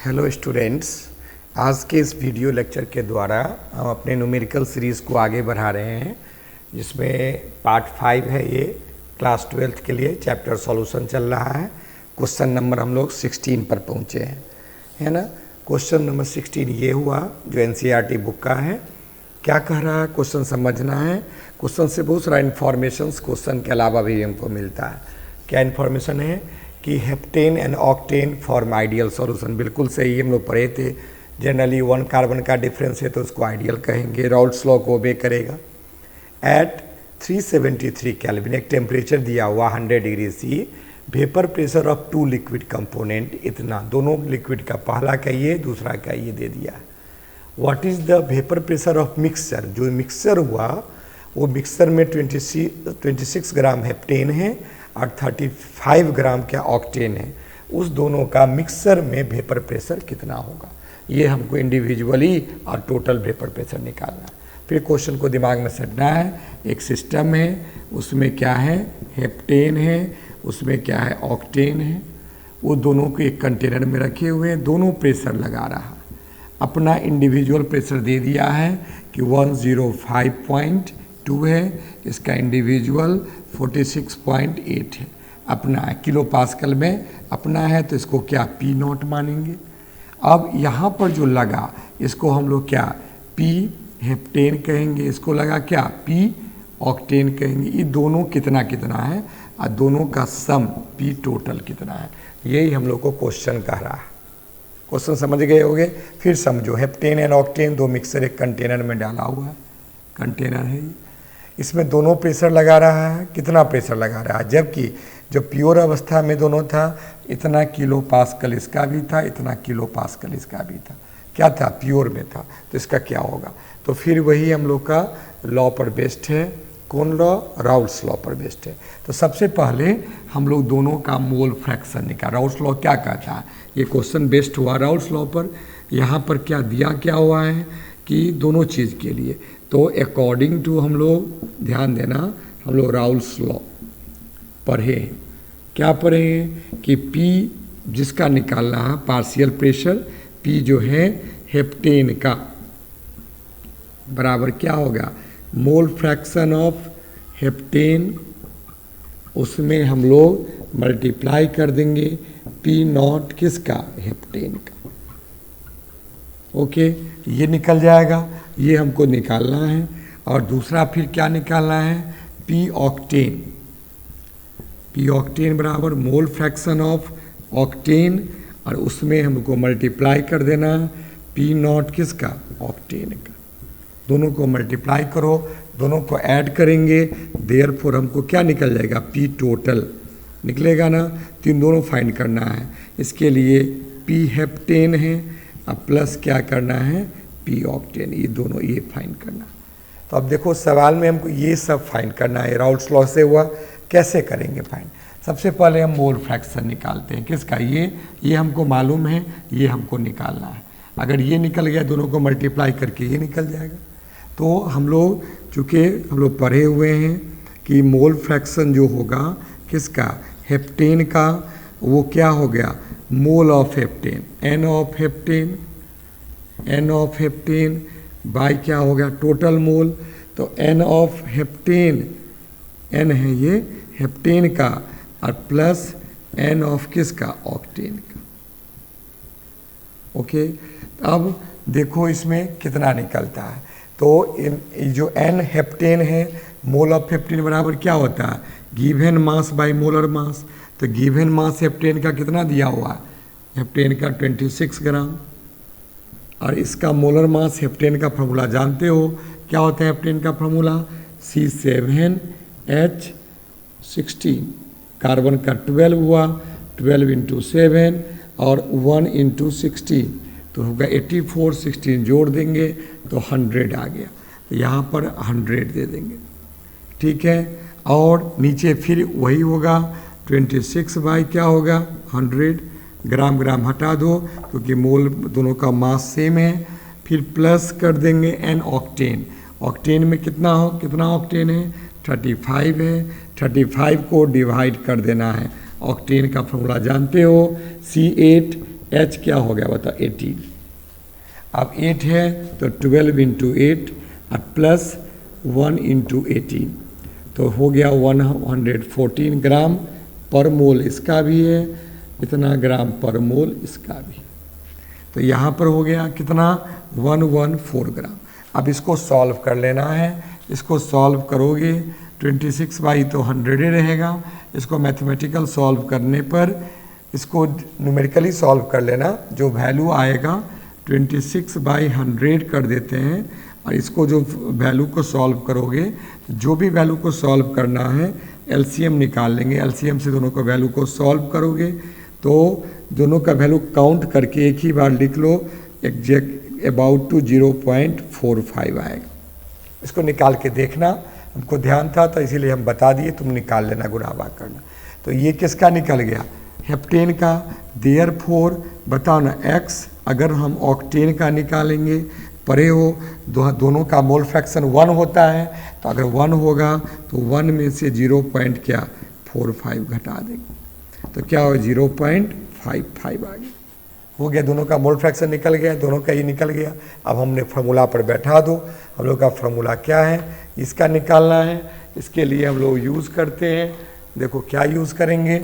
Hello students, आज के इस वीडियो लेक्चर के द्वारा हम अपने न्यूमेरिकल सीरीज़ को आगे बढ़ा रहे हैं, जिसमें पार्ट 5 है। ये क्लास 12th के लिए चैप्टर सॉल्यूशन चल रहा है। क्वेश्चन नंबर हम लोग 16 पर पहुँचे हैं, है ना। क्वेश्चन नंबर 16 ये हुआ जो एनसीईआरटी बुक का है। क्या कह रहा है, क्वेश्चन समझना है। क्वेश्चन से बहुत सारा इन्फॉर्मेशन क्वेश्चन के अलावा भी हमको मिलता है। क्या इन्फॉर्मेशन है कि heptane and octane form ideal solution. बिल्कुल सही, हम लोग पढ़े थे। जनरली 1 कार्बन का डिफरेंस है तो उसको आइडियल कहेंगे, राउल्ट्स लॉ को ओबे करेगा। एट 373 केल्विन एक टेम्परेचर दिया हुआ 100 degree C, vapour pressure of 2 liquid component इतना, दोनों लिक्विड का पहला का ये दूसरा का ये दे दिया है। What is the vapour pressure of mixture. जो मिक्सचर हुआ वो मिक्सचर में 26 ग्राम हेप्टेन है और 35 ग्राम क्या ऑक्टेन है। उस दोनों का मिक्सर में वेपर प्रेशर कितना होगा, ये हमको इंडिविजुअली और टोटल वेपर प्रेशर निकालना है। फिर क्वेश्चन को दिमाग में सेटना है। एक सिस्टम है, उसमें क्या है, हेप्टेन है, उसमें क्या है, ऑक्टेन है। वो दोनों को एक कंटेनर में रखे हुए हैं, दोनों प्रेशर लगा रहा है। अपना इंडिविजुअल प्रेशर दे दिया है कि 105.2 है, इसका इंडिविजुअल 46.8 है। अपना किलो पास्कल में अपना है तो इसको क्या पी नॉट मानेंगे। अब यहाँ पर जो लगा इसको हम लोग क्या पी हेप्टेन कहेंगे, इसको लगा क्या पी ऑक्टेन कहेंगे। ये दोनों कितना कितना है और दोनों का सम पी टोटल कितना है, यही हम लोग को क्वेश्चन कह रहा है। क्वेश्चन समझ गए होंगे। फिर समझो, हेप्टेन एंड ऑक्टेन दो मिक्सर एक कंटेनर में डाला हुआ है, कंटेनर है ये। इसमें दोनों प्रेशर लगा रहा है, कितना प्रेशर लगा रहा है, जबकि जो प्योर अवस्था में दोनों था इतना किलो पास्कल इसका भी था, इतना किलो पास्कल इसका भी था। क्या था, प्योर में था, तो इसका क्या होगा। तो फिर वही हम लोग का लॉ पर बेस्ड है। कौन लॉ, राउल्ट्स लॉ पर बेस्ड है। तो सबसे पहले हम लोग दोनों का मोल फ्रैक्शन निकाल। राउल्ट्स लॉ क्या कहता है, ये क्वेश्चन बेस्ड हुआ राउल्ट्स लॉ पर। यहाँ पर क्या दिया क्या हुआ है कि दोनों चीज़ के लिए, तो अकॉर्डिंग टू हम लोग ध्यान देना, हम लोग राउल्ट्स लॉ पढ़े। क्या पढ़े कि P जिसका निकालना है पार्शियल प्रेशर, P जो है हेप्टेन का बराबर क्या होगा, मोल फ्रैक्शन ऑफ हेप्टेन, उसमें हम लोग मल्टीप्लाई कर देंगे P नॉट किसका, हेप्टेन का। ओके, ये निकल जाएगा, ये हमको निकालना है। और दूसरा फिर क्या निकालना है, P ऑक्टेन। P ऑक्टेन बराबर मोल फ्रैक्शन ऑफ ऑक्टेन, और उसमें हमको मल्टीप्लाई कर देना P नॉट किसका, ऑक्टेन का। दोनों को मल्टीप्लाई करो, दोनों को ऐड करेंगे, देयरफॉर हमको क्या निकल जाएगा, P टोटल निकलेगा ना। तो इन दोनों फाइंड करना है। इसके लिए P हेप्टेन है अब प्लस क्या करना है, P ऑक्टेन, ये दोनों ये फाइंड करना। तो अब देखो सवाल में हमको ये सब फाइंड करना है। राउल्ट्स लॉ से हुआ, कैसे करेंगे फाइंड। सबसे पहले हम मोल फ्रैक्शन निकालते हैं किसका, ये हमको मालूम है, ये हमको निकालना है। अगर ये निकल गया, दोनों को मल्टीप्लाई करके ये निकल जाएगा। तो हम लोग चूँकि हम लोग पढ़े हुए हैं कि मोल फ्रैक्शन जो होगा किसका, हेप्टेन का, वो क्या हो गया, mole of heptane, N of heptane, N of heptane by क्या हो गया, टोटल मोल। तो एन ऑफ हेप्टेन, एन है ये हेप्टेन का, और प्लस एन ऑफ किसका, ऑक्टेन का। ओके, अब देखो इसमें कितना निकलता है। तो जो एन हेप्टेन है, मोल ऑफ हेप्टेन बराबर क्या होता है, given mass by molar mass. तो गिवन मास हेप्टेन का कितना दिया हुआ है, हेप्टेन का 26 ग्राम, और इसका मोलर मास हेप्टेन का फार्मूला जानते हो क्या होता है, हेप्टेन का फार्मूला C7H16, कार्बन का 12 हुआ, 12 × 7 और 1 × 16, तो होगा 84, 16 जोड़ देंगे तो 100 आ गया। तो यहाँ पर 100 दे देंगे, ठीक है। और नीचे फिर वही होगा 26 बाई क्या होगा, 100, ग्राम ग्राम हटा दो क्योंकि मोल दोनों का मास सेम है। फिर प्लस कर देंगे एन ऑक्टेन। ऑक्टेन में कितना ऑक्टेन है, 35 है। 35 को डिवाइड कर देना है। ऑक्टेन का फॉर्मूला जानते हो, C8 H क्या हो गया बता 18। अब 8 है तो 12 इंटू 8 और प्लस 1 इंटू 18 तो हो गया 114 ग्राम पर मोल इसका भी है, इतना ग्राम पर मोल इसका भी। तो यहाँ पर हो गया कितना 114 ग्राम। अब इसको सॉल्व कर लेना है। इसको सॉल्व करोगे 26 बाई तो 100 ही रहेगा। इसको मैथमेटिकल सॉल्व करने पर इसको न्यूमेरिकली सॉल्व कर लेना, जो वैल्यू आएगा 26 बाई 100 कर देते हैं और इसको जो वैल्यू को सॉल्व करोगे, जो भी वैल्यू को सॉल्व करना है एलसीएम निकाल लेंगे। एलसीएम से दोनों को वैल्यू को सॉल्व करोगे तो दोनों का वैल्यू काउंट करके एक ही बार लिख लो, एग्जैक्ट अबाउट टू 0.45 आएगा। इसको निकाल के देखना, हमको ध्यान था तो इसीलिए हम बता दिए, तुम निकाल लेना, गुणा भाग करना। तो ये किसका निकल गया, हेप्टेन का। देयरफॉर बताओ ना x, अगर हम ऑक्टेन का निकालेंगे, परे हो दोनों का मोल फ्रैक्शन 1 होता है, तो अगर 1 होगा तो 1 में से 0.45 घटा देंगे तो क्या हो 0.55 आ गया। हो गया, दोनों का मोल फ्रैक्शन निकल गया, दोनों का ये निकल गया। अब हमने फार्मूला पर बैठा दो। हम लोग का फार्मूला क्या है, इसका निकालना है। इसके लिए हम लोग यूज़ करते हैं, देखो क्या यूज़ करेंगे,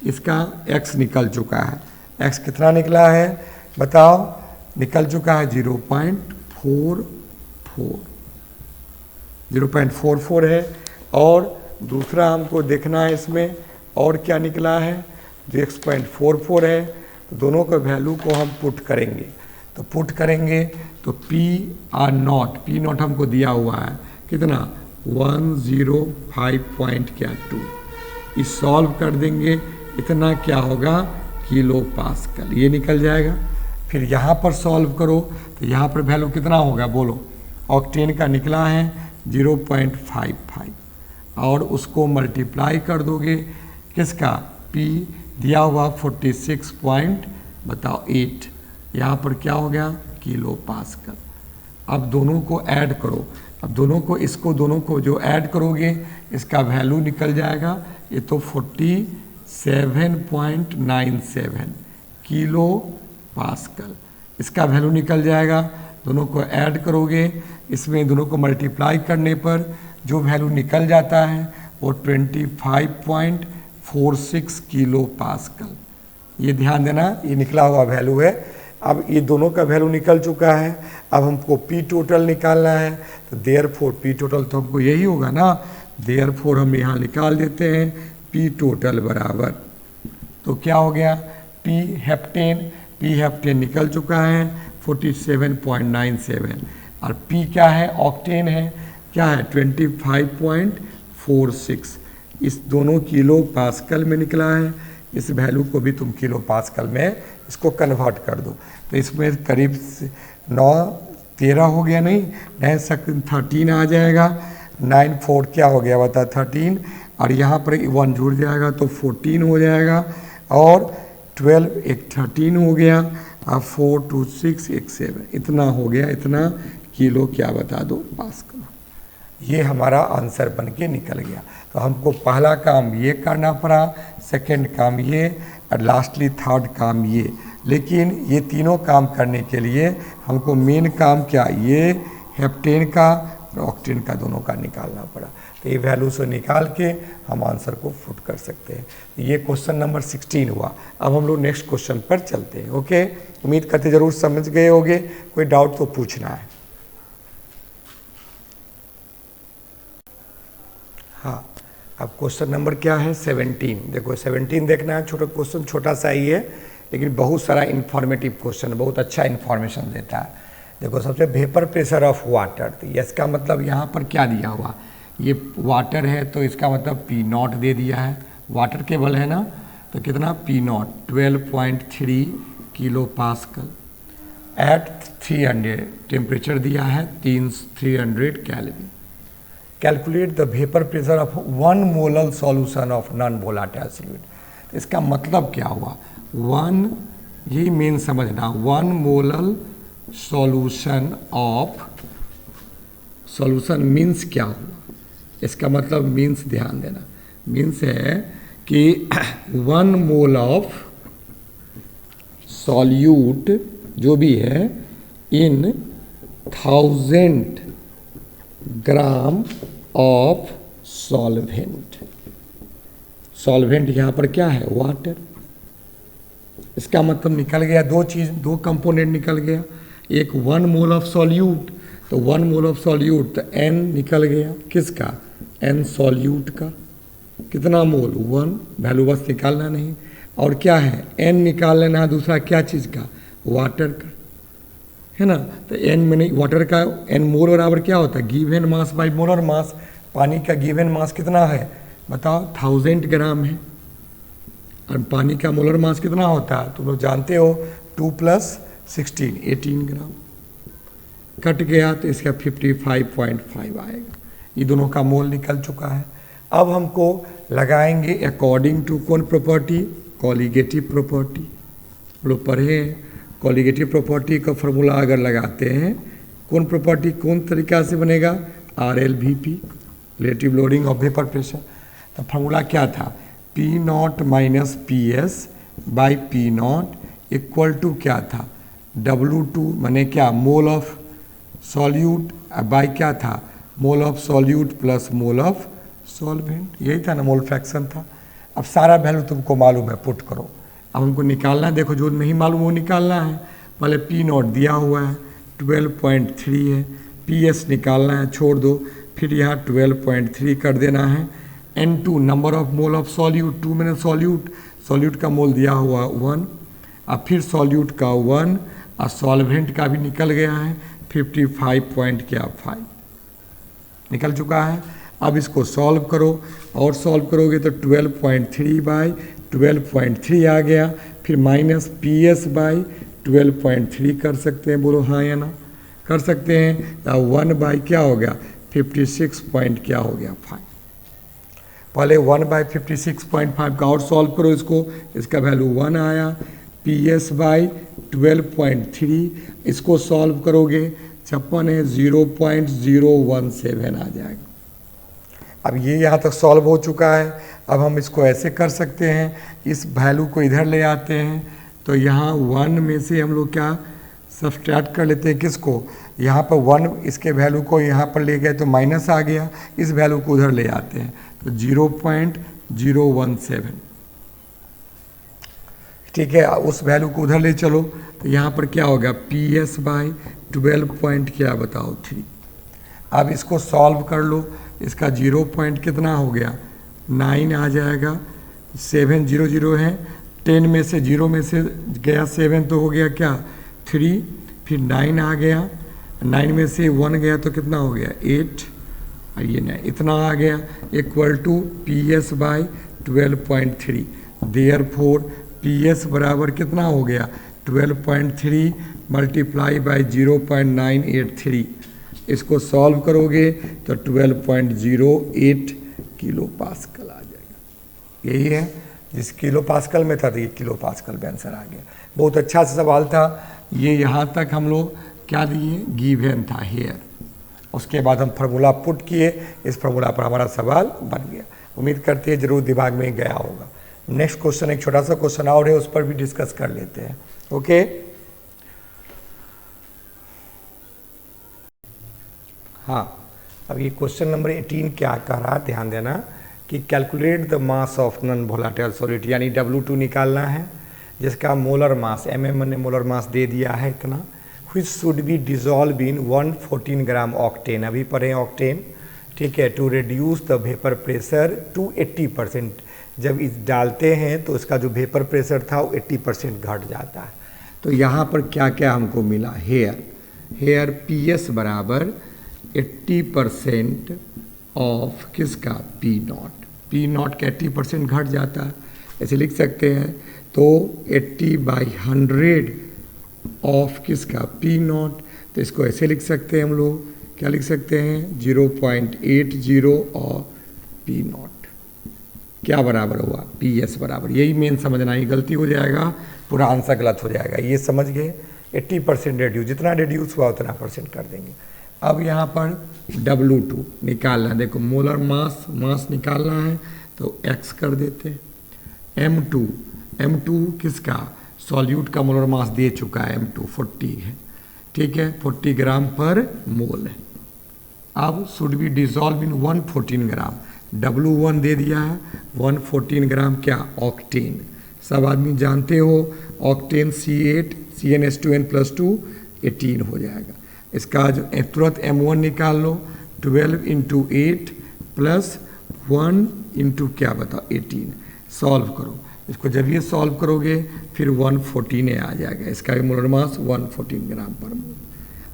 इसका x निकल चुका है। x कितना निकला है बताओ, निकल चुका है 0.44 है। और दूसरा हमको देखना है इसमें और क्या निकला है, जो x.44 है। तो दोनों का वैल्यू को हम पुट करेंगे, तो पुट करेंगे तो P नॉट हमको दिया हुआ है कितना 105.2, इस सॉल्व कर देंगे, इतना क्या होगा किलो पास्कल, ये निकल जाएगा। फिर यहाँ पर सॉल्व करो तो यहाँ पर वैल्यू कितना होगा बोलो, ऑक्टेन का निकला है 0.55 और उसको मल्टीप्लाई कर दोगे किसका, P दिया हुआ 46.8, यहाँ पर क्या हो गया किलो पास्कल। अब दोनों को ऐड करो, अब दोनों को जो ऐड करोगे इसका वैल्यू निकल जाएगा, ये तो 47.97 किलो पास्कल, इसका वैल्यू निकल जाएगा। दोनों को ऐड करोगे, इसमें दोनों को मल्टीप्लाई करने पर जो वैल्यू निकल जाता है वो 25.46 किलो पास्कल। ये ध्यान देना, ये निकला हुआ वैल्यू है। अब ये दोनों का वैल्यू निकल चुका है, अब हमको पी टोटल निकालना है। तो देयरफॉर पी टोटल तो हमको यही होगा ना, देयरफॉर हम यहाँ निकाल देते हैं पी टोटल बराबर, तो क्या हो गया पी हेप्टेन निकल चुका है 47.97 और पी क्या है ऑक्टेन है, क्या है 25.46, इस दोनों किलो पास्कल में निकला है। इस वैल्यू को भी तुम किलो पास्कल में इसको कन्वर्ट कर दो, तो इसमें करीब 9-13 हो गया, नहीं 13 आ जाएगा। 9-4 क्या हो गया बता 13, और यहाँ पर 1 जुड़ जाएगा तो 14 हो जाएगा, और 12 एक 13 हो गया, और 4 2 6 एक 7, इतना हो गया, इतना किलो क्या बता दो पास्कल। ये हमारा आंसर बन के निकल गया। तो हमको पहला काम ये करना पड़ा, सेकंड काम ये, और लास्टली थर्ड काम ये। लेकिन ये तीनों काम करने के लिए हमको मेन काम क्या, ये हेप्टेन का और ऑक्टेन का दोनों का निकालना पड़ा। तो ये वैल्यू से निकाल के हम आंसर को पुट कर सकते हैं। ये क्वेश्चन नंबर 16 हुआ। अब हम लोग नेक्स्ट क्वेश्चन पर चलते हैं। ओके, उम्मीद करते ज़रूर समझ गए होंगे, कोई डाउट तो पूछना है। हाँ, अब क्वेश्चन नंबर क्या है 17। देखो 17 देखना है, छोटा क्वेश्चन छोटा सा ही है लेकिन बहुत सारा इन्फॉर्मेटिव क्वेश्चन, बहुत अच्छा इन्फॉर्मेशन देता है। देखो सबसे वेपर प्रेशर ऑफ वाटर, तो इसका मतलब यहाँ पर क्या दिया हुआ, ये वाटर है तो इसका मतलब पी नॉट दे दिया है, वाटर केवल है ना, तो कितना P naught 12.3 kilo pascal at 300, temperature दिया है 300 kelvin. Calculate the vapour pressure of 1 molar solution of non volatile solute. तो इसका मतलब क्या हुआ, 1, यही मेन समझना, 1 molar solution of, solution means क्या हुआ, इसका मतलब मीन्स ध्यान देना, मीन्स है कि 1 मोल ऑफ सॉल्यूट जो भी है इन 1000 ग्राम ऑफ सॉल्वेंट। सॉल्वेंट यहाँ पर क्या है? वाटर। इसका मतलब निकल गया दो कंपोनेंट निकल गया। एक 1 मोल ऑफ सॉल्यूट, तो 1 मोल ऑफ सॉल्यूट तो n निकल गया किसका? n सॉल्यूट का। कितना मोल? 1, वैल्यू बस निकालना नहीं। और क्या है? n निकाल लेना है। दूसरा क्या चीज़ का? वाटर का, है ना। तो n में नहीं, वाटर का n मोल बराबर क्या होता है? Given mass by molar mass. पानी का गिवन मास कितना है बताओ? 1000 ग्राम है। और पानी का मोलर मास कितना होता है? तुम लोग जानते हो, 2 + 16 18 ग्राम। कट गया तो इसका 55.5 आएगा। ये दोनों का मोल निकल चुका है। अब हमको लगाएंगे अकॉर्डिंग टू कौन प्रॉपर्टी? Colligative property. लोग पढ़े हैं कॉलिगेटिव प्रॉपर्टी का फॉर्मूला अगर लगाते हैं, कौन प्रॉपर्टी कौन तरीका से बनेगा? RLVP, relative lowering of vapour pressure. तो फॉर्मूला क्या था? P0 minus PS by P0 equal to क्या था? W2 माने क्या? मोल ऑफ सॉल्यूट बाई क्या था? Mole of solute plus mole of solvent. यही था ना, मोल फ्रैक्शन था। अब सारा वैल्यू तुमको मालूम है, पुट करो। अब हमको निकालना है, देखो जो नहीं मालूम वो निकालना है। पहले P0 दिया हुआ है 12.3 है, PS निकालना है, छोड़ दो। फिर यहाँ 12.3 कर देना है। N2 number of mole of solute, 2 मैंने सॉल्यूट का मोल दिया हुआ 1। अब फिर सॉल्यूट का 1 और सॉल्वेंट का भी निकल गया है 55.5 निकल चुका है। अब इसको सॉल्व करो, और सॉल्व करोगे तो 12.3 बाई 12.3 आ गया। फिर माइनस PS बाई 12.3 कर सकते हैं, बोलो हाँ या ना? कर सकते हैं। 1 बाई क्या हो गया? 56 पॉइंट क्या हो गया? 5। पहले 1 बाई 56.5 का और सॉल्व करो इसको, इसका वैल्यू 1 आया। PS बाई 12.3 इसको सॉल्व करोगे 56 है, 0.017 आ जाएगा। अब ये यहाँ तक सॉल्व हो चुका है। अब हम इसको ऐसे कर सकते हैं, इस वैल्यू को इधर ले आते हैं, तो यहाँ 1 में से हम लोग क्या सब्सट्रैक्ट कर लेते हैं? किसको? यहाँ पर 1 इसके वैल्यू को यहाँ पर ले गए तो माइनस आ गया, इस वैल्यू को उधर ले आते हैं तो 0.017। ठीक है, उस वैल्यू को उधर ले चलो तो यहाँ पर क्या होगा? PS बाई 12 पॉइंट क्या बताओ? 3। अब इसको सॉल्व कर लो, इसका 0 पॉइंट कितना हो गया? 9 आ जाएगा। 7 0 0 है, 10 में से 0 में से गया 7 तो हो गया क्या? 3। फिर 9 आ गया, 9 में से 1 गया तो कितना हो गया? 8। और ये नहीं, इतना आ गया equal to PS by 12.3। Therefore PS बराबर कितना हो गया? 12.3 मल्टीप्लाई बाई 0.983। इसको सॉल्व करोगे तो 12.08 किलो पास्कल आ जाएगा। यही है, जिस किलो पास्कल में था तो ये किलो पास्कल में आंसर आ गया। बहुत अच्छा सा सवाल था ये। यहाँ तक हम लोग क्या दिए? गिवन था हेयर। उसके बाद हम फार्मूला पुट किए, इस फार्मूला पर हमारा सवाल बन गया। उम्मीद करते हैं जरूर दिमाग में गया होगा। नेक्स्ट क्वेश्चन, एक छोटा सा क्वेश्चन और है, उस पर भी डिस्कस कर लेते हैं। ओके, हाँ, अब ये क्वेश्चन नंबर 18 क्या कह रहा है, ध्यान देना कि calculate the mass of non volatile solid, यानी W2 निकालना है, जिसका मोलर मास MM ने मोलर मास दे दिया है इतना, which should be dissolved in 114 gram octane. अभी पढ़े ऑक्टेन, ठीक है। To reduce the vapour pressure to 80%। जब इस डालते हैं तो इसका जो वेपर प्रेशर था वो 80% घट जाता है। तो यहाँ पर क्या क्या हमको मिला? हेयर PS बराबर 80% ऑफ किसका? P0। P0 का 80% घट जाता है, ऐसे लिख सकते हैं। तो 80/100 ऑफ किसका? P0। तो इसको ऐसे लिख सकते हैं हम लोग, क्या लिख सकते हैं? 0.80 और P0 क्या बराबर हुआ? PS बराबर। यही मेन समझना, ये गलती हो जाएगा, पूरा आंसर गलत हो जाएगा। ये समझ गए? 80% रिड्यूस, जितना रिड्यूस हुआ उतना परसेंट कर देंगे। अब यहाँ पर W2 निकालना है। देखो मोलर मास निकालना है तो X कर देते हैं। M2 किसका? सॉल्यूट का मोलर मास दे चुका है M2 40 है, ठीक है, 40 ग्राम पर मोल है। अब should be dissolve in 114 gram, W1 दे दिया है, 114 ग्राम क्या, ऑक्टेन। सब आदमी जानते हो ऑक्टेन C8 CnH2n+2 18 हो जाएगा। इसका जो तुरंत M1 निकाल लो, 12 × 8 प्लस 1 × क्या बताओ 18, सॉल्व करो इसको। जब ये सॉल्व करोगे फिर 114 आ जाएगा, इसका भी मोलर मास 114 ग्राम पर मोल।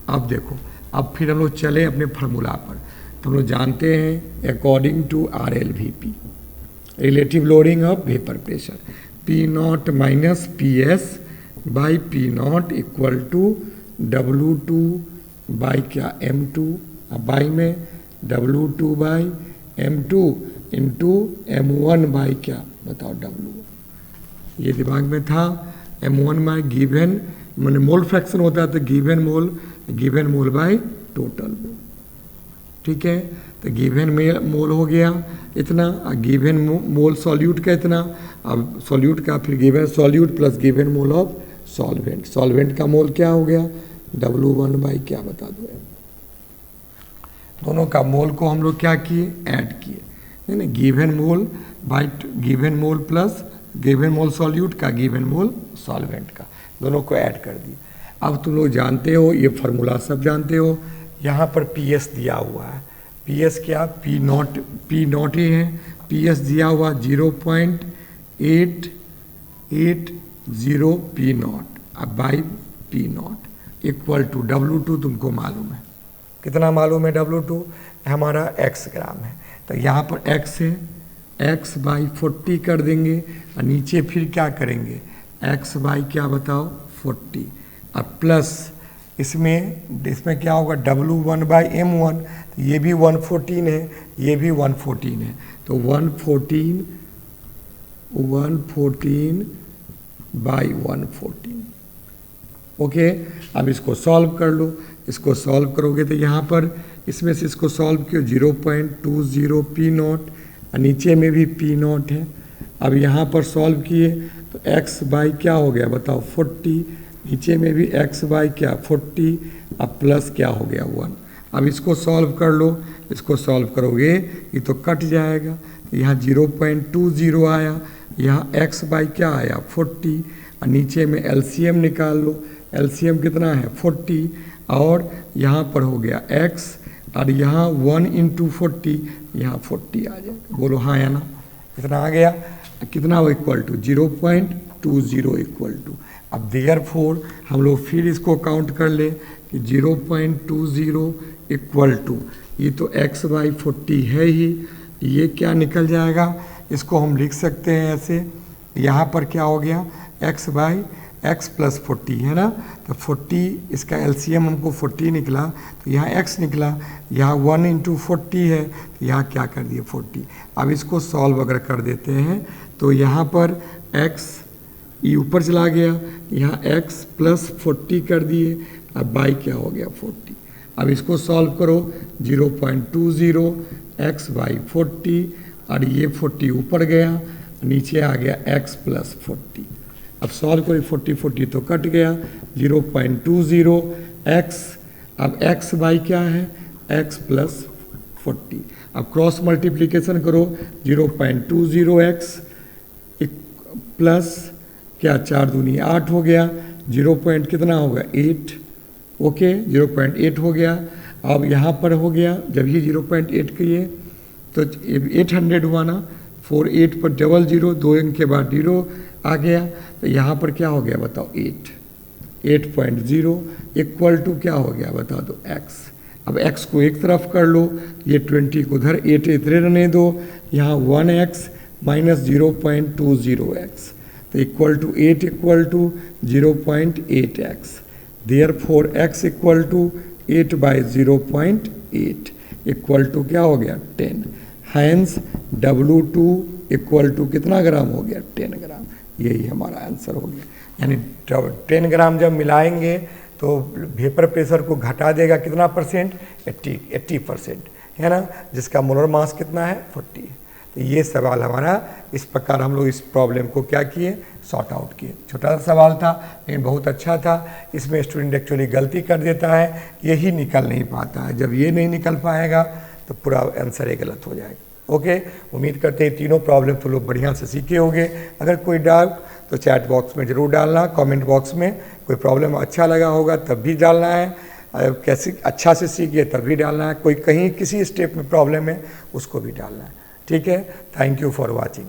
अब देखो, अब फिर हम लोग चले अपने फार्मूला पर। तो हम लोग जानते हैं according to RLVP, relative lowering of vapour pressure, P0 minus PS by P0 equal to W2 by क्या M2, अब बाई में W2 by M2 into M1 by क्या बताओ W1। ये दिमाग में था, M1 बाई गिवन मैंने मोल फ्रैक्शन होता है तो given mole by total mole, ठीक है। तो गिवन मोल हो गया इतना, गिवन मोल सॉल्यूट का इतना, अब सॉल्यूट का फिर given solute plus given mole of solvent, solvent का मोल क्या हो गया W1 बाई क्या बता दो, दोनों का मोल को हम लोग क्या किए, ऐड किए, है ना। Given mole by given mole plus given mole solute का गिवन मोल सॉल्वेंट का, दोनों को ऐड कर दिए। अब तुम लोग जानते हो, ये फार्मूला सब जानते हो, यहाँ पर PS दिया हुआ है, PS क्या P0 ही है, PS दिया हुआ 0.880 P0 अब by P0 equal to W2 तुमको मालूम है, कितना मालूम है W2 हमारा x ग्राम है। तो यहाँ पर x है, x बाई 40 कर देंगे और नीचे फिर क्या करेंगे x बाई क्या बताओ 40, अब प्लस इसमें क्या होगा W1 बाई M1, तो ये भी 114 है, ये भी 114 है, तो 114 बाई 114, ओके। अब इसको सॉल्व कर लो, इसको सॉल्व करोगे तो यहाँ पर इसमें से इसको सॉल्व किया 0.20 P0 और नीचे में भी P0 है। अब यहाँ पर सॉल्व किए तो x बाई क्या हो गया बताओ 40, नीचे में भी x बाई क्या 40, अब प्लस क्या हो गया 1। अब इसको सॉल्व कर लो, इसको सॉल्व करोगे ये तो कट जाएगा, तो यहाँ 0.20 आया, यहाँ x बाई क्या आया 40 और नीचे में LCM निकाल लो, LCM कितना है 40 और यहाँ पर हो गया x और यहाँ 1 × 40, यहाँ 40 आ जाएगा, बोलो हाँ या ना, इतना आ गया, कितना इक्वल टू 0.20 इक्वल टू। अब देयरफॉर हम लोग फिर इसको काउंट कर ले कि 0.20 इक्वल टू, ये तो x बाई 40 है ही, ये क्या निकल जाएगा, इसको हम लिख सकते हैं ऐसे, यहाँ पर क्या हो गया x बाई x प्लस 40 है ना, तो 40 इसका LCM हमको 40 निकला, तो यहाँ x निकला, यहाँ 1 × 40 है, तो यहाँ क्या कर दिए 40। अब इसको सॉल्व अगर कर देते हैं तो यहाँ पर x ये ऊपर चला गया, यहाँ x प्लस 40 कर दिए, अब बाई क्या हो गया 40। अब इसको सॉल्व करो 0.20 x बाई 40 और ये 40 ऊपर गया, नीचे आ गया x प्लस 40। अब सॉल्व करो 40 तो कट गया, 0.20 x, अब x बाई क्या है x प्लस 40। अब क्रॉस मल्टीप्लिकेशन करो 0.20 x प्लस क्या 4 दूनी 8 हो गया, 0 पॉइंट कितना होगा 8, ओके 0.8 हो गया। अब यहाँ पर हो गया जब ये 0.8 किए तो 800 हुआ ना, 48 पर 00 2 अंक के बाद 0 आ गया, तो यहाँ पर क्या हो गया बताओ 8.0 इक्वल टू क्या हो गया बता दो x। अब x को एक तरफ कर लो, ये 20 को उधर 8 इतने रहने दो, यहाँ 1x माइनस 0.20x, तो equal to 8 equal to 0.8x, therefore x equal to 8 by 0.8 equal to क्या हो गया 10, हैंस W2 इक्वल टू कितना ग्राम हो गया 10 ग्राम। यही हमारा आंसर हो गया, यानी 10 ग्राम जब मिलाएंगे तो वेपर प्रेशर को घटा देगा कितना परसेंट 80% है ना, जिसका मोलर मास कितना है 40। तो ये सवाल हमारा इस प्रकार हम लोग इस प्रॉब्लम को क्या किए, सॉर्ट आउट किए। छोटा सा सवाल था लेकिन बहुत अच्छा था। इसमें स्टूडेंट एक्चुअली गलती कर देता है, यही निकल नहीं पाता है। जब ये नहीं निकल पाएगा तो पूरा आंसर ही गलत हो जाएगा। ओके, उम्मीद करते हैं तीनों प्रॉब्लम तो लोग बढ़िया से सीखे होंगे। अगर कोई डाउट तो चैट बॉक्स में ज़रूर डालना, कमेंट बॉक्स में। कोई प्रॉब्लम अच्छा लगा होगा तब भी डालना है, कैसे अच्छा से सीखिए तब भी डालना है, कोई कहीं किसी स्टेप में प्रॉब्लम है उसको भी डालना है। ठीक है, थैंक यू फॉर वॉचिंग।